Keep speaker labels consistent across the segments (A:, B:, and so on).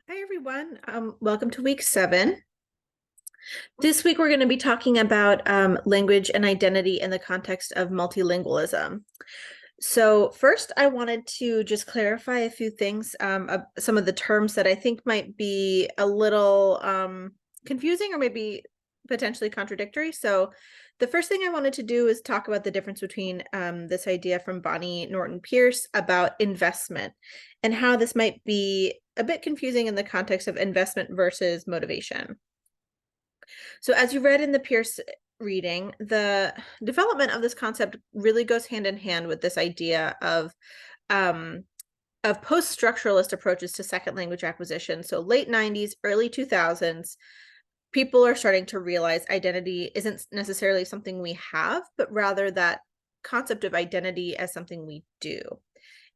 A: Hi, everyone. Welcome to week 7. This week, we're going to be talking about language and identity in the context of multilingualism. So first, I wanted to just clarify a few things, some of the terms that I think might be a little confusing or maybe potentially contradictory. So the first thing I wanted to do is talk about the difference between this idea from Bonnie Norton Pierce about investment and how this might be a bit confusing in the context of investment versus motivation. So as you read in the Pierce reading, the development of this concept really goes hand in hand with this idea of post-structuralist approaches to second language acquisition. So late 90s, early 2000s, people are starting to realize identity isn't necessarily something we have, but rather that concept of identity as something we do.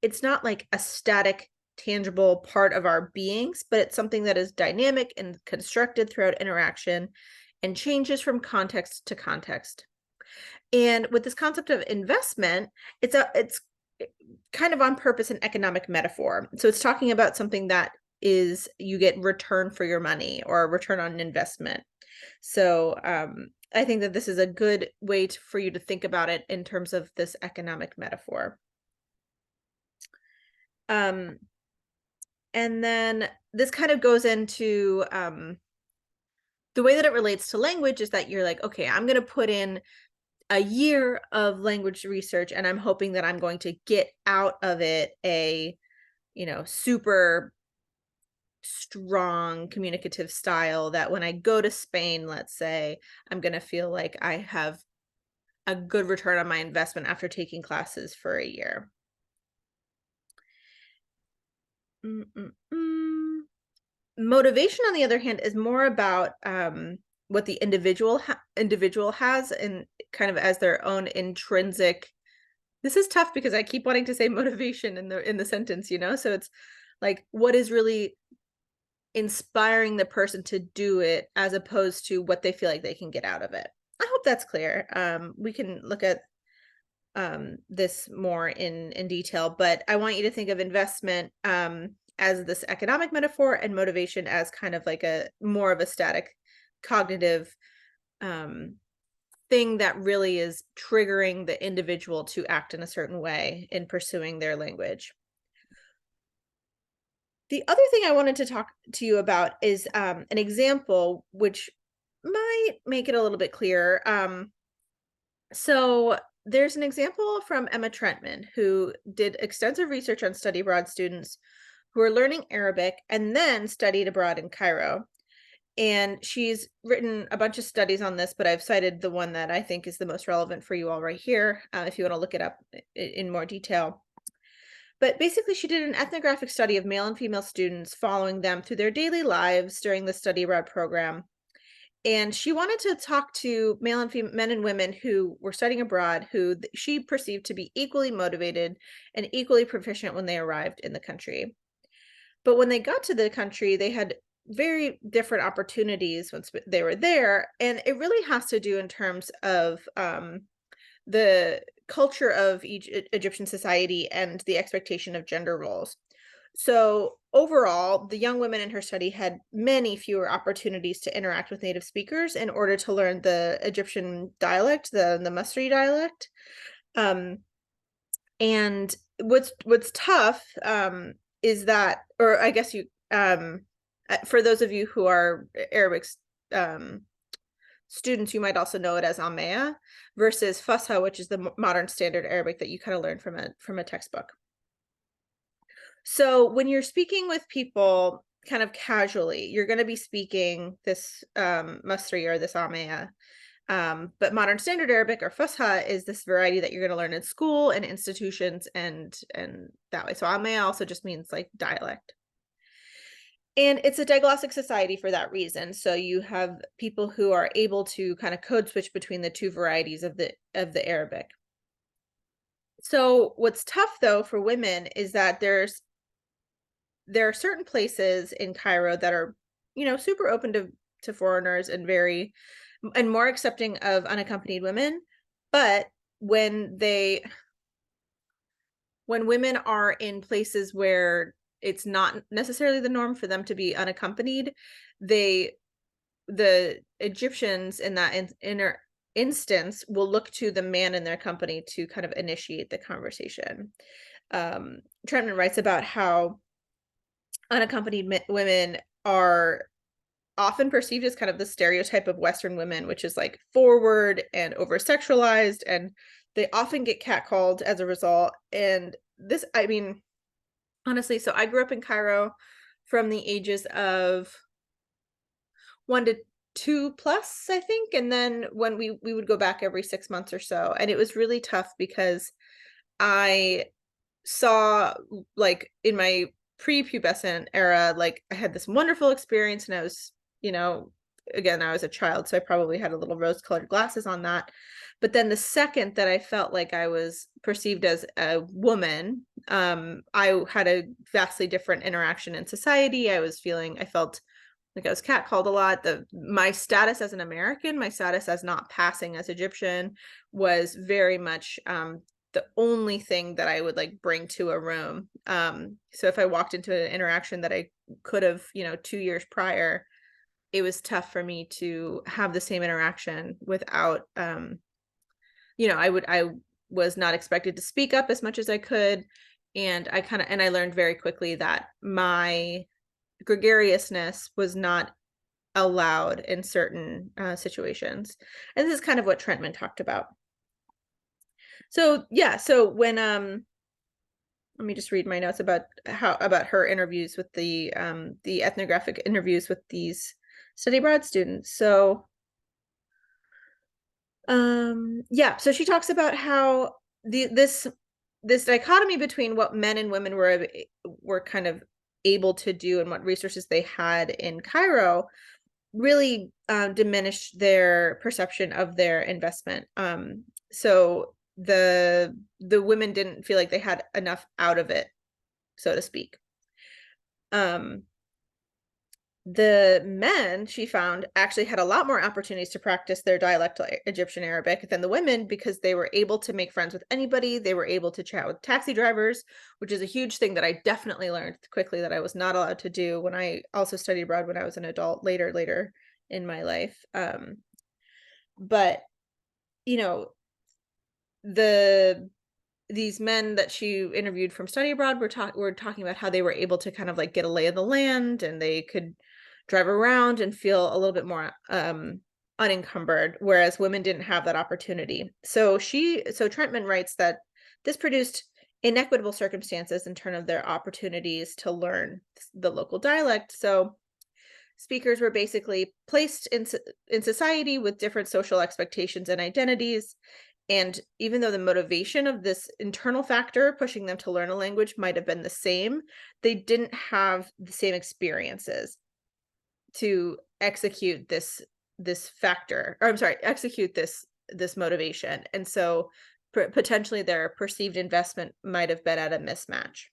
A: It's not like a static, tangible part of our beings, but it's something that is dynamic and constructed throughout interaction and changes from context to context. And with this concept of investment, it's kind of on purpose an economic metaphor. So it's talking about something that is you get return for your money or return on investment. So I think that this is a good way for you to think about it in terms of this economic metaphor. And then this kind of goes into the way that it relates to language is that you're like, okay, I'm going to put in a year of language research and I'm hoping that I'm going to get out of it a, super strong communicative style that when I go to Spain, let's say, I'm going to feel like I have a good return on my investment after taking classes for a year. Motivation, on the other hand, is more about what the individual has and kind of as their own intrinsic. This is tough because I keep wanting to say motivation in the sentence, so it's like what is really inspiring the person to do it as opposed to what they feel like they can get out of it. I hope that's clear. We can look at this more in detail, but I want you to think of investment as this economic metaphor and motivation as kind of like a more of a static cognitive thing that really is triggering the individual to act in a certain way in pursuing their language. The other thing I wanted to talk to you about is an example which might make it a little bit clearer. So there's an example from Emma Trentman, who did extensive research on study abroad students who are learning Arabic and then studied abroad in Cairo. And she's written a bunch of studies on this, but I've cited the one that I think is the most relevant for you all right here, if you want to look it up in more detail. But basically, she did an ethnographic study of male and female students, following them through their daily lives during the study abroad program. And she wanted to talk to male and men and women who were studying abroad, who she perceived to be equally motivated and equally proficient when they arrived in the country. But when they got to the country, they had very different opportunities once they were there. And it really has to do in terms of the culture of Egyptian society and the expectation of gender roles. So overall, the young women in her study had many fewer opportunities to interact with native speakers in order to learn the Egyptian dialect, the Masri dialect. And what's tough is that, or I guess for those of you who are Arabic students, you might also know it as Amea versus Fusha, which is the modern standard Arabic that you kind of learn from a textbook. So when you're speaking with people kind of casually, you're going to be speaking this Masri or this Amea. But modern standard Arabic or Fusha is this variety that you're going to learn in school and institutions and that way. So Amea also just means like dialect. And it's a diglossic society for that reason. So you have people who are able to kind of code switch between the two varieties of the Arabic. So what's tough though for women is that there are certain places in Cairo that are, super open to foreigners and more accepting of unaccompanied women. But when women are in places where it's not necessarily the norm for them to be unaccompanied. They the Egyptians in that inner instance will look to the man in their company to kind of initiate the conversation. Trentman writes about how unaccompanied women are often perceived as kind of the stereotype of Western women, which is like forward and over sexualized, and they often get catcalled as a result. And this, I mean, honestly, so I grew up in Cairo from the ages of 1 to 2 plus, I think. And then when we would go back every 6 months or so. And it was really tough because I saw, like, in my prepubescent era, like, I had this wonderful experience, and I was, again, I was a child, so I probably had a little rose-colored glasses on that. But then the second that I felt like I was perceived as a woman, I had a vastly different interaction in society. I felt like I was catcalled a lot. My status as an American, my status as not passing as Egyptian was very much the only thing that I would like bring to a room. So if I walked into an interaction that I could have, 2 years prior, it was tough for me to have the same interaction without, I was not expected to speak up as much as I could. And I learned very quickly that my gregariousness was not allowed in certain situations. And this is kind of what Trentman talked about. So yeah, so when let me just read my notes about her interviews with the ethnographic interviews with these study abroad students. So yeah, so she talks about how this dichotomy between what men and women were kind of able to do and what resources they had in Cairo really diminished their perception of their investment. So the women didn't feel like they had enough out of it, so to speak. The men, she found, actually had a lot more opportunities to practice their dialectal Egyptian Arabic than the women, because they were able to make friends with anybody. They were able to chat with taxi drivers, which is a huge thing that I definitely learned quickly that I was not allowed to do when I also studied abroad when I was an adult later in my life. But these men that she interviewed from study abroad were talking about how they were able to kind of like get a lay of the land, and they could drive around and feel a little bit more unencumbered, whereas women didn't have that opportunity. So Trentman writes that this produced inequitable circumstances in terms of their opportunities to learn the local dialect. So speakers were basically placed in society with different social expectations and identities. And even though the motivation of this internal factor pushing them to learn a language might have been the same, they didn't have the same experiences to execute this motivation. And so potentially their perceived investment might have been at a mismatch.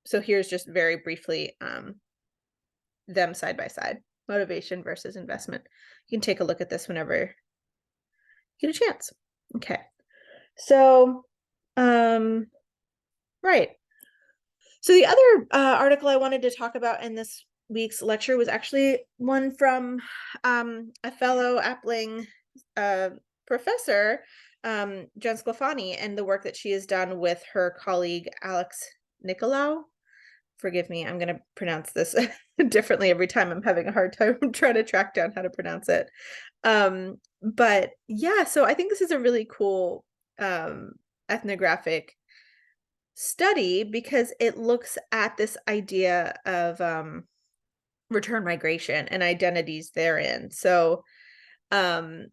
A: So here's just very briefly them side by side, motivation versus investment. You can take a look at this whenever you get a chance. Okay. So, right. So the other article I wanted to talk about in this week's lecture was actually one from a fellow APLING professor, Jen Sclafani, and the work that she has done with her colleague, Alex Nicolau. Forgive me, I'm going to pronounce this differently every time. I'm having a hard time trying to track down how to pronounce it. But yeah, so I think this is a really cool ethnographic study, because it looks at this idea of return migration and identities therein. So this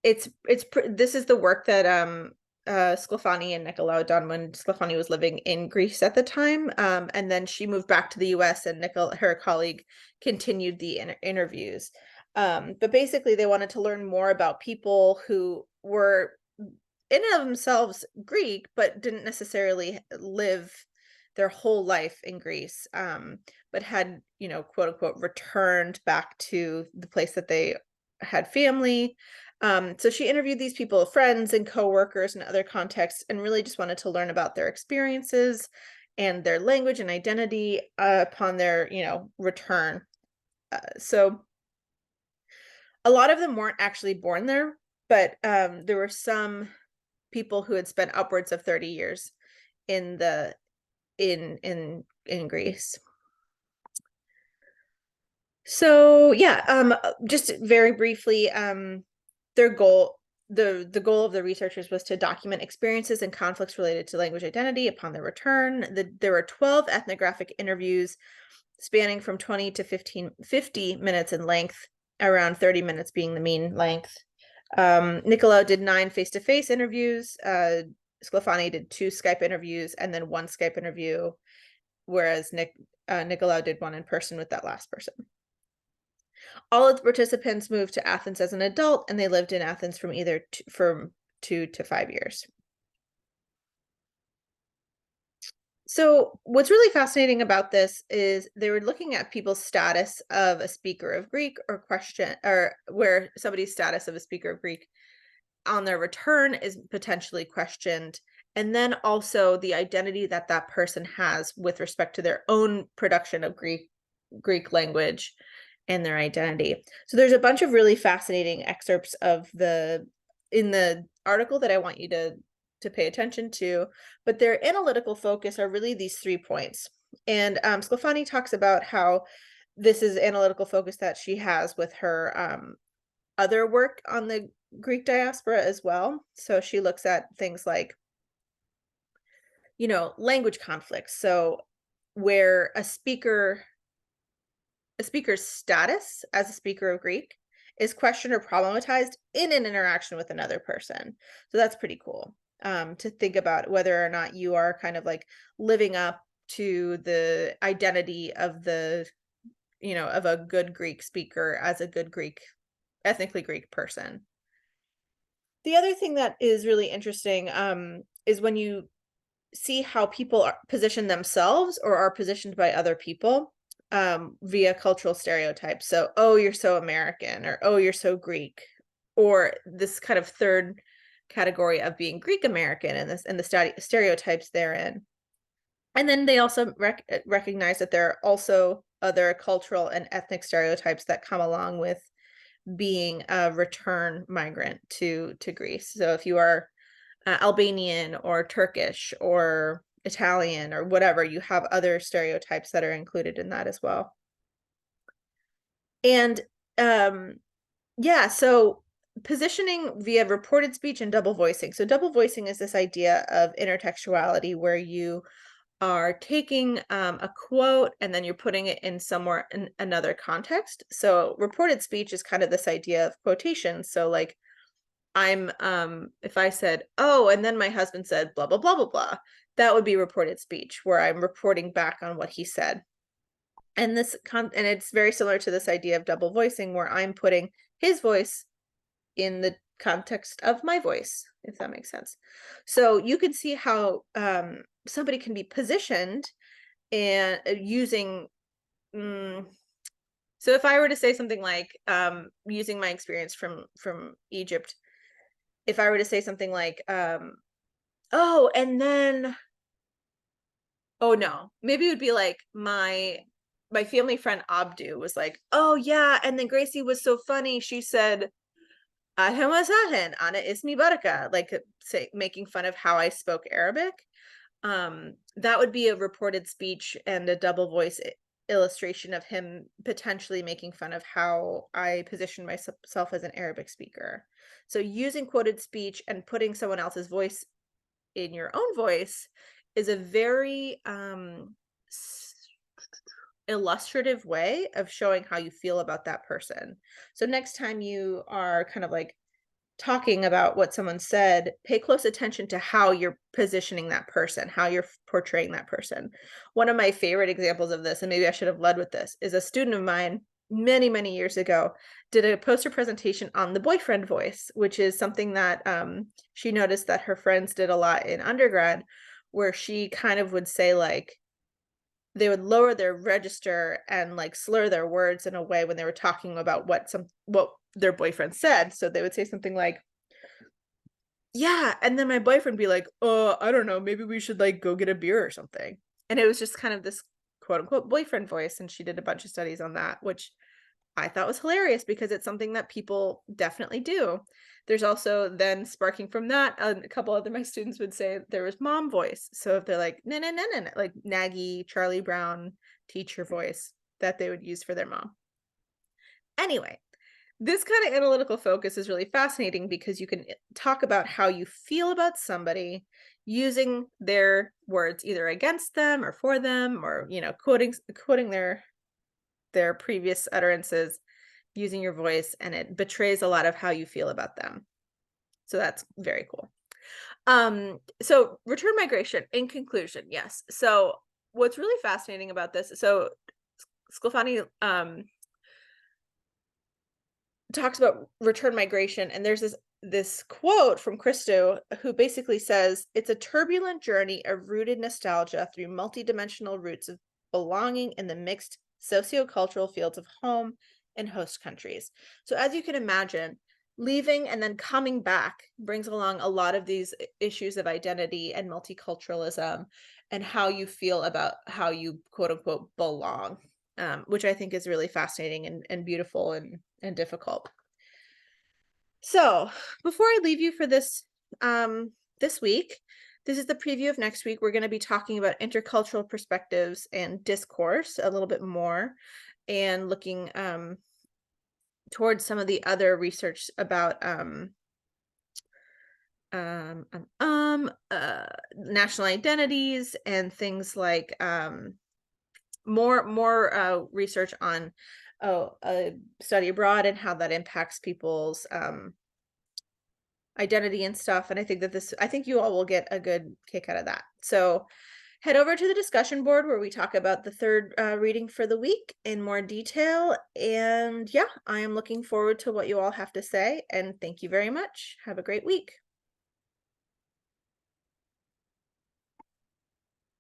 A: is the work that Sclafani and Nicolau done when Sclafani was living in Greece at the time, and then she moved back to the US, and her colleague continued the interviews. But basically they wanted to learn more about people who were in and of themselves Greek, but didn't necessarily live their whole life in Greece, but had, quote unquote, returned back to the place that they had family. So she interviewed these people, friends and coworkers and other contexts, and really just wanted to learn about their experiences and their language and identity upon their, return. So a lot of them weren't actually born there, but there were some people who had spent upwards of 30 years in the in Greece. So yeah, just very briefly, their goal the goal of the researchers was to document experiences and conflicts related to language identity upon their return. There were 12 ethnographic interviews spanning from 20 to 50 minutes in length, around 30 minutes being the mean length. Nicolaou did 9 face-to-face interviews. Sclafani did 2 Skype interviews and then 1 Skype interview, whereas Nicolaou did 1 in person with that last person. All of the participants moved to Athens as an adult, and they lived in Athens from 2 to 5 years. So what's really fascinating about this is they were looking at people's status of a speaker of Greek, or where somebody's status of a speaker of Greek on their return is potentially questioned, and then also the identity that that person has with respect to their own production of Greek language and their identity. So there's a bunch of really fascinating excerpts in the article that I want you to pay attention to, but their analytical focus are really these 3 points. And Sclafani talks about how this is analytical focus that she has with her other work on the Greek diaspora as well. So she looks at things like, language conflicts. So where a speaker's status as a speaker of Greek is questioned or problematized in an interaction with another person. So that's pretty cool, to think about whether or not you are kind of like living up to the identity of of a good Greek speaker as a good ethnically Greek person. The other thing that is really interesting is when you see how people position themselves or are positioned by other people via cultural stereotypes. So, oh, you're so American, or oh, you're so Greek, or this kind of third category of being Greek American and the stereotypes therein. And then they also recognize that there are also other cultural and ethnic stereotypes that come along with being a return migrant to Greece. So if you are Albanian or Turkish or Italian or whatever, you have other stereotypes that are included in that as well. And yeah, so positioning via reported speech and double voicing. So double voicing is this idea of intertextuality where you are taking a quote and then you're putting it in somewhere in another context. So reported speech is kind of this idea of quotation. So like if I said, oh, and then my husband said blah, blah, blah, blah, blah, that would be reported speech where I'm reporting back on what he said. And and it's very similar to this idea of double voicing where I'm putting his voice in the context of my voice, if that makes sense. So you can see how somebody can be positioned and using so if I were to say something like using my experience from Egypt, if I were to say something like oh, and then oh no, maybe it would be like my family friend Abdu was like, oh yeah, and then Gracie was so funny, she said Ahlan wa sahlan, ana ismi baraka, like making fun of how I spoke Arabic. That would be a reported speech and a double voice illustration of him potentially making fun of how I position myself as an Arabic speaker. So using quoted speech and putting someone else's voice in your own voice is a very illustrative way of showing how you feel about that person. So next time you are kind of like talking about what someone said, pay close attention to how you're positioning that person, how you're portraying that person. One of my favorite examples of this, and maybe I should have led with this, is a student of mine many, many years ago did a poster presentation on the boyfriend voice, which is something that she noticed that her friends did a lot in undergrad, where she kind of would say like, they would lower their register and like slur their words in a way when they were talking about what their boyfriend said. So they would say something like, yeah, and then my boyfriend be like, I don't know, maybe we should like go get a beer or something. And it was just kind of this quote unquote boyfriend voice. And she did a bunch of studies on that, which I thought was hilarious because it's something that people definitely do. There's also then sparking from that, a couple other my students would say there was mom voice. So if they're like, no, no, no, no, no, like naggy, Charlie Brown teacher voice that they would use for their mom. Anyway, this kind of analytical focus is really fascinating because you can talk about how you feel about somebody using their words either against them or for them, or quoting their previous utterances using your voice, and it betrays a lot of how you feel about them. So that's very cool. So return migration in conclusion, yes. So what's really fascinating about this, so Sclafani talks about return migration, and there's this quote from Christo who basically says it's a turbulent journey of rooted nostalgia through multidimensional roots of belonging in the mixed sociocultural fields of home and host countries. So as you can imagine, leaving and then coming back brings along a lot of these issues of identity and multiculturalism and how you feel about how you quote unquote belong, which I think is really fascinating and beautiful and difficult. So before I leave you for this week, this is the preview of next week. We're going to be talking about intercultural perspectives and discourse a little bit more, and looking towards some of the other research about national identities and things like more research on study abroad and how that impacts people's identity and stuff. And I think you all will get a good kick out of that. So head over to the discussion board where we talk about the third reading for the week in more detail. And yeah, I am looking forward to what you all have to say. And thank you very much. Have a great week.